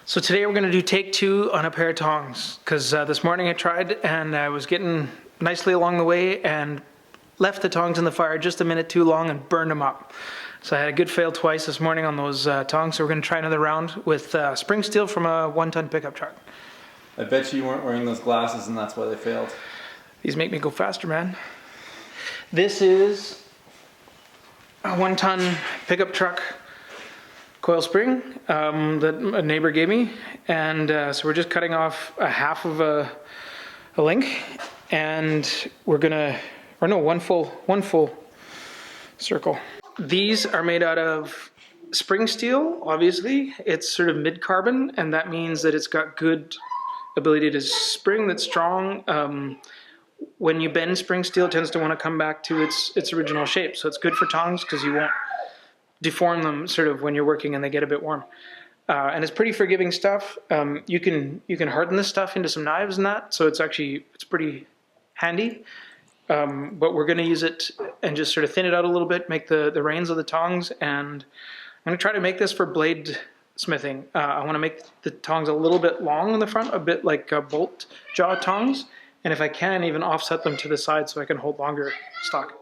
So today we're going to do take 2 on a pair of tongs, because this morning I tried and I was getting nicely along the way and left the tongs in the fire just a minute too long and burned them up. So I had a good fail twice this morning on those tongs, so we're going to try another round with spring steel from a 1-ton pickup truck. I bet you weren't wearing those glasses and that's why they failed. These make me go faster, man. This is a 1-ton pickup truck coil spring that a neighbor gave me, and so we're just cutting off a half of a link, and we're gonna, or no, one full circle. These are made out of spring steel. Obviously it's sort of mid-carbon, and that means that it's got good ability to spring, that's strong. When you bend spring steel, it tends to want to come back to its original shape, so it's good for tongs because you won't deform them sort of when you're working and they get a bit warm. And it's pretty forgiving stuff. You can harden this stuff into some knives and that, so it's pretty handy. But we're going to use it and just sort of thin it out a little bit, make the reins of the tongs, and I'm going to try to make this for blade smithing. I want to make the tongs a little bit long on the front, a bit like bolt jaw tongs, and if I can, even offset them to the side so I can hold longer stock.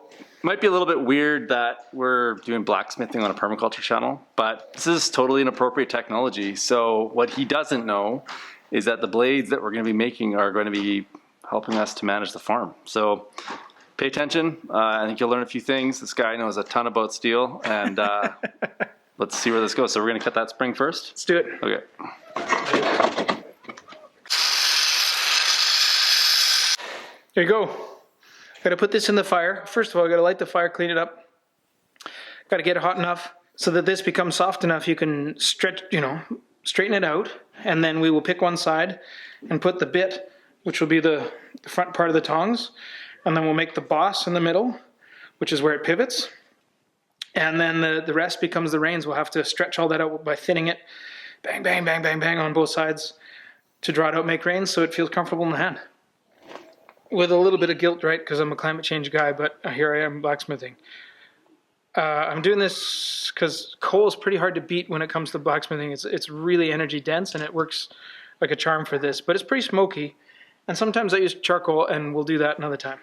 Might be a little bit weird that we're doing blacksmithing on a permaculture channel, but this is totally inappropriate technology. So what he doesn't know is that the blades that we're going to be making are going to be helping us to manage the farm. So pay attention. I think you'll learn a few things. This guy knows a ton about steel, and let's see where this goes. So we're going to cut that spring first? Let's do it. Okay. There you go. Got to put this in the fire. First of all, I got to light the fire, clean it up. Got to get it hot enough so that this becomes soft enough you can stretch, straighten it out, and then we will pick one side and put the bit, which will be the front part of the tongs, and then we'll make the boss in the middle, which is where it pivots, and then the rest becomes the reins. We'll have to stretch all that out by thinning it, bang, bang, bang, bang, bang on both sides to draw it out, make reins so it feels comfortable in the hand. With a little bit of guilt, right, because I'm a climate change guy, but here I am blacksmithing. I'm doing this because coal is pretty hard to beat when it comes to blacksmithing. It's really energy dense, and it works like a charm for this, but it's pretty smoky, and sometimes I use charcoal, and we'll do that another time.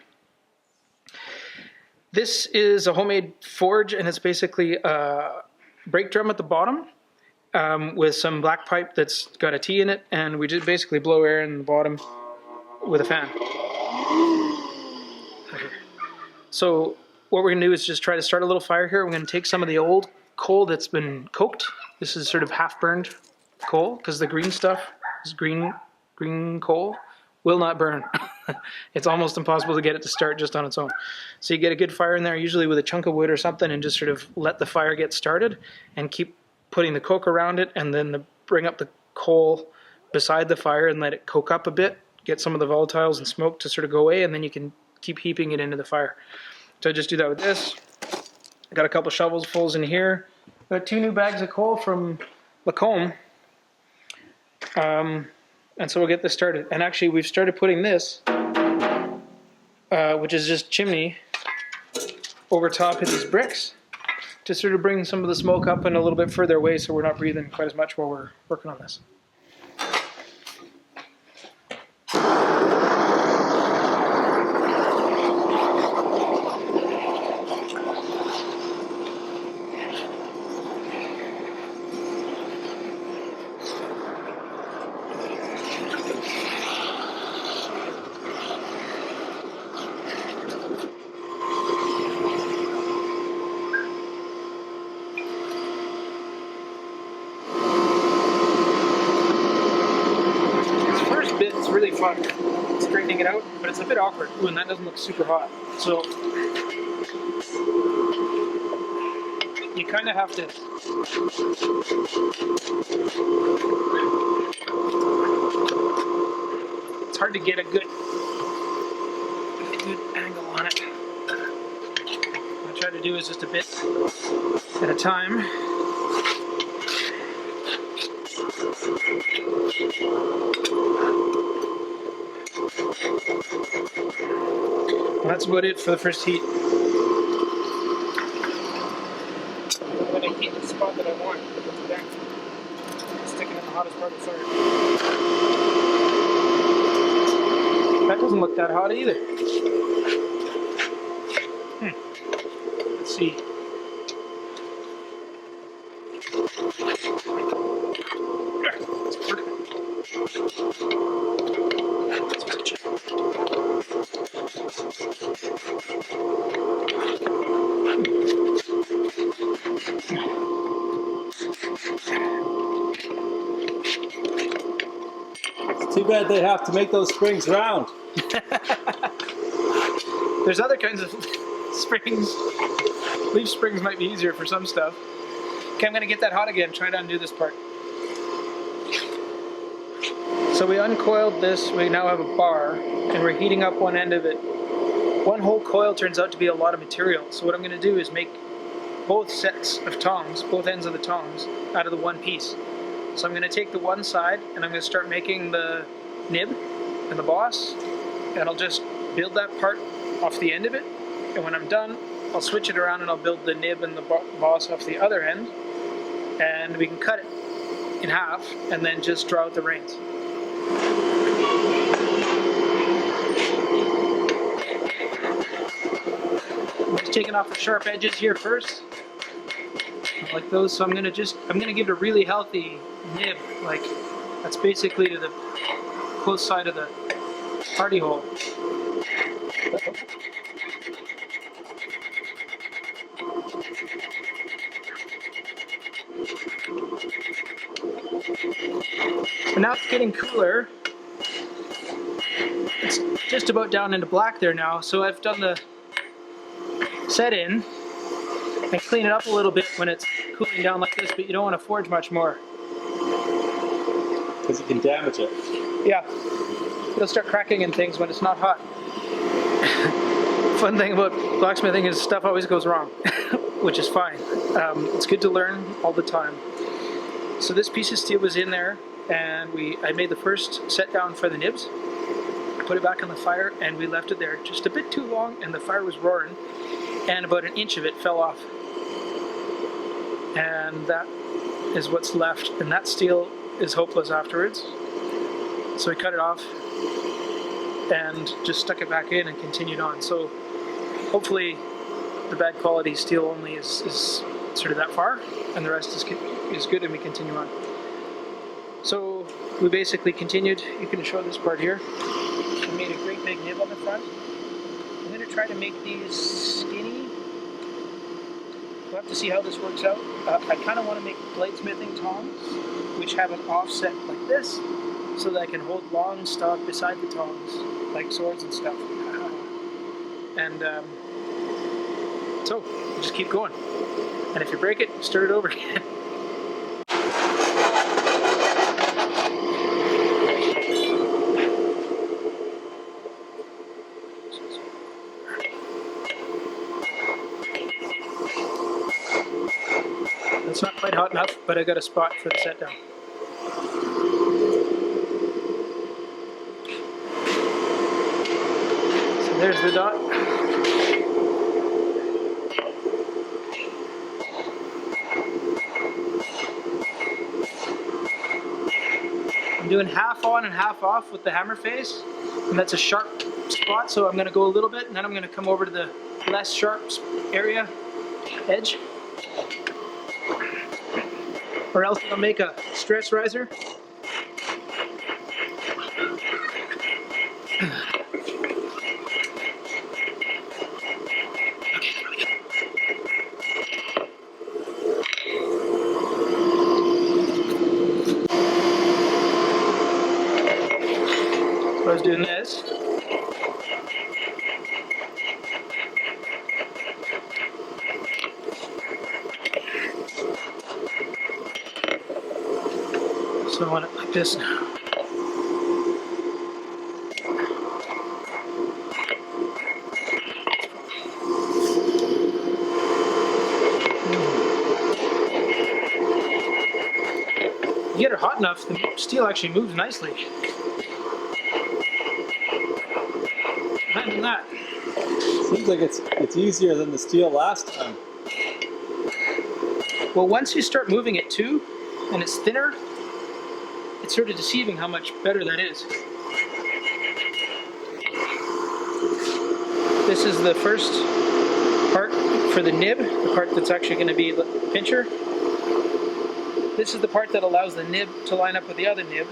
This is a homemade forge, and it's basically a brake drum at the bottom with some black pipe that's got a T in it, and we just basically blow air in the bottom with a fan. So what we're going to do is just try to start a little fire here. We're going to take some of the old coal that's been coked. This is sort of half-burned coal, because the green stuff, this green coal, will not burn. It's almost impossible to get it to start just on its own. So you get a good fire in there, usually with a chunk of wood or something, and just sort of let the fire get started and keep putting the coke around it, and then bring up the coal beside the fire and let it coke up a bit, get some of the volatiles and smoke to sort of go away, and then you can keep heaping it into the fire. So I just do that with this. I got a couple shovels fulls in here. Got 2 new bags of coal from Lacombe. And so we'll get this started. And actually we've started putting this, which is just chimney, over top of these bricks to sort of bring some of the smoke up and a little bit further away so we're not breathing quite as much while we're working on this. It's really fun straightening it out, but it's a bit awkward. Ooh, and that doesn't look super hot. So you kind of have to it's hard to get a good angle on it. What I try to do is just a bit at a time. That's about it for the first heat. I'm going to heat the spot that I want. Stick it in the hottest part of the fire. That doesn't look that hot either. Let's see. It's too bad they have to make those springs round. There's other kinds of springs. Leaf springs might be easier for some stuff. Okay, I'm gonna get that hot again, try to undo this part. So we uncoiled this, we now have a bar, and we're heating up one end of it. One whole coil turns out to be a lot of material, so what I'm gonna do is make both sets of tongs, both ends of the tongs, out of the one piece. So I'm gonna take the one side, and I'm gonna start making the nib and the boss, and I'll just build that part off the end of it, and when I'm done, I'll switch it around and I'll build the nib and the boss off the other end, and we can cut it in half and then just draw out the reins. I'm just taking off the sharp edges here first, like those. So I'm gonna give it a really healthy nib, like that's basically to the close side of the party hole. And now it's getting cooler. It's just about down into black there now, so I've done the set in and clean it up a little bit when it's cooling down like this, but you don't want to forge much more. Because you can damage it. Yeah, it'll start cracking and things when it's not hot. Fun thing about blacksmithing is stuff always goes wrong, which is fine. It's good to learn all the time. So this piece of steel was in there, and I made the first set down for the nibs, put it back on the fire, and we left it there just a bit too long, and the fire was roaring, and about an inch of it fell off. And that is what's left, and that steel is hopeless afterwards. So we cut it off and just stuck it back in and continued on. So hopefully the bad quality steel only is sort of that far, and the rest is good, and we continue on. So we basically continued. You can show this part here. We made a great big nib on the front. I'm going to try to make these skinny. We'll have to see how this works out. I kind of want to make bladesmithing tongs, which have an offset like this, so that I can hold long stuff beside the tongs, like swords and stuff. And so, you just keep going. And if you break it, start it over again. It's not quite hot enough, but I got a spot for the set down. So there's the dot. I'm doing half on and half off with the hammer face, and that's a sharp spot, so I'm going to go a little bit, and then I'm going to come over to the less sharp area, edge. Or else I'll make a stress riser. So I was doing this. So I want it like this now. You get it hot enough, the steel actually moves nicely. Imagine that. Seems like it's easier than the steel last time. Well, once you start moving it too, and it's thinner, it's sort of deceiving how much better that is. This is the first part for the nib, the part that's actually going to be the pincher. This is the part that allows the nib to line up with the other nib.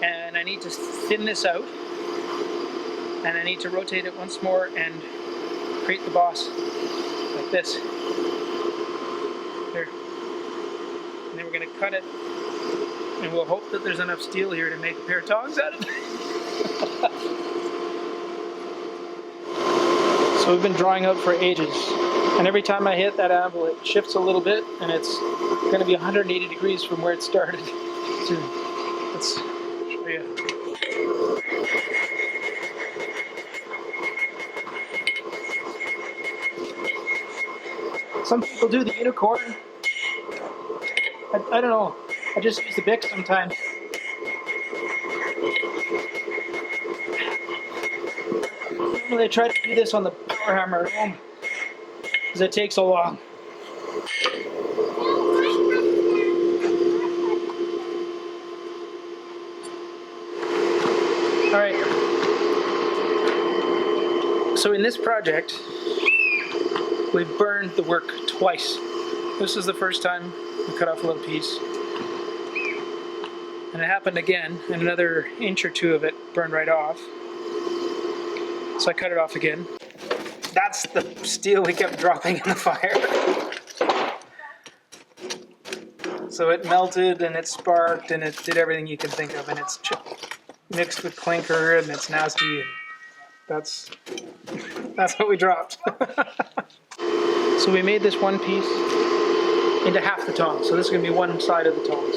And I need to thin this out. And I need to rotate it once more and create the boss like this. There. And then we're going to cut it. And we'll hope that there's enough steel here to make a pair of tongs out of it. So we've been drawing out for ages. And every time I hit that anvil, it shifts a little bit, and it's going to be 180 degrees from where it started. So let's show you. Some people do the unicorn. I don't know. I just use the Bic sometimes. Normally I try to do this on the power hammer at home because it takes so long. Alright. So in this project, we've burned the work twice. This is the first time we cut off a little piece. And it happened again, and another inch or two of it burned right off. So I cut it off again. That's the steel we kept dropping in the fire. So it melted and it sparked and it did everything you can think of, and it's mixed with clinker and it's nasty, and that's what we dropped. So we made this one piece into half the tongs. So this is going to be one side of the tongs.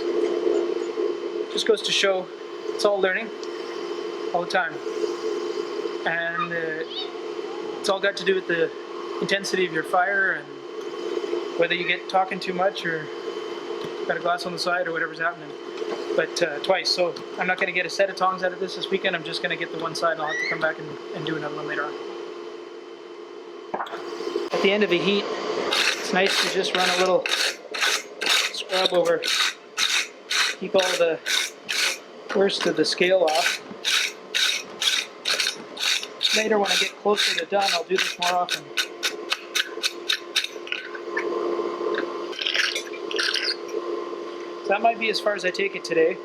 Just goes to show it's all learning all the time. And it's all got to do with the intensity of your fire and whether you get talking too much or got a glass on the side or whatever's happening. But twice, so I'm not going to get a set of tongs out of this weekend. I'm just going to get the one side, and I'll have to come back and do another one later on. At the end of a heat, it's nice to just run a little scrub over, keep all the worst of the scale off. Later, when I get closer to done, I'll do this more often. So that might be as far as I take it today.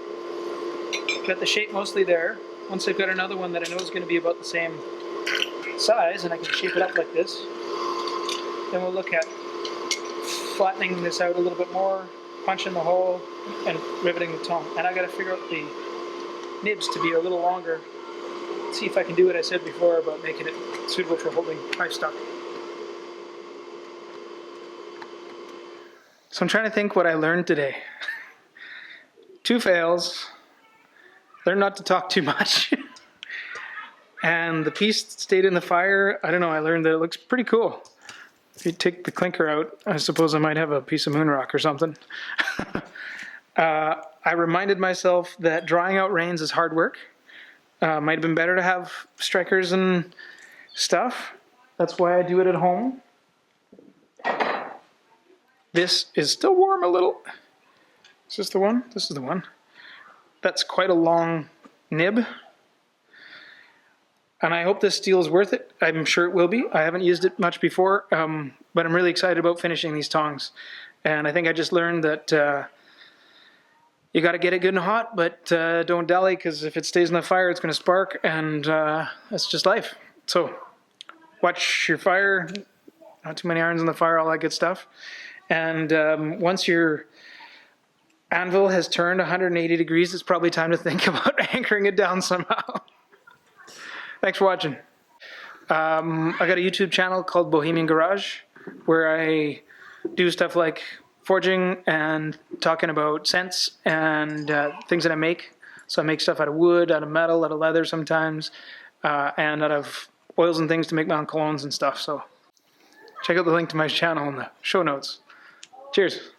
Got the shape mostly there. Once I've got another one that I know is going to be about the same size, and I can shape it up like this, then we'll look at flattening this out a little bit more, punching the hole, and riveting the tongue. And I got to figure out the nibs to be a little longer. See if I can do what I said before about making it suitable for holding knife stock. So I'm trying to think what I learned today. 2 fails. Learn not to talk too much. And the piece stayed in the fire. I don't know, I learned that it looks pretty cool. If you take the clinker out, I suppose I might have a piece of moon rock or something. I reminded myself that drawing out reins is hard work. Might have been better to have strikers and stuff. That's why I do it at home. This is still warm a little. Is this the one? This is the one. That's quite a long nib. And I hope this steel is worth it. I'm sure it will be. I haven't used it much before, but I'm really excited about finishing these tongs. And I think I just learned that you got to get it good and hot, but don't dally, because if it stays in the fire, it's going to spark, and that's just life. So watch your fire, not too many irons in the fire, all that good stuff. And once your anvil has turned 180 degrees, it's probably time to think about anchoring it down somehow. Thanks for watching. I got a YouTube channel called Bohemian Garage, where I do stuff like forging and talking about scents and things that I make. So I make stuff out of wood, out of metal, out of leather sometimes, and out of oils and things to make my own colognes and stuff. So check out the link to my channel in the show notes. Cheers.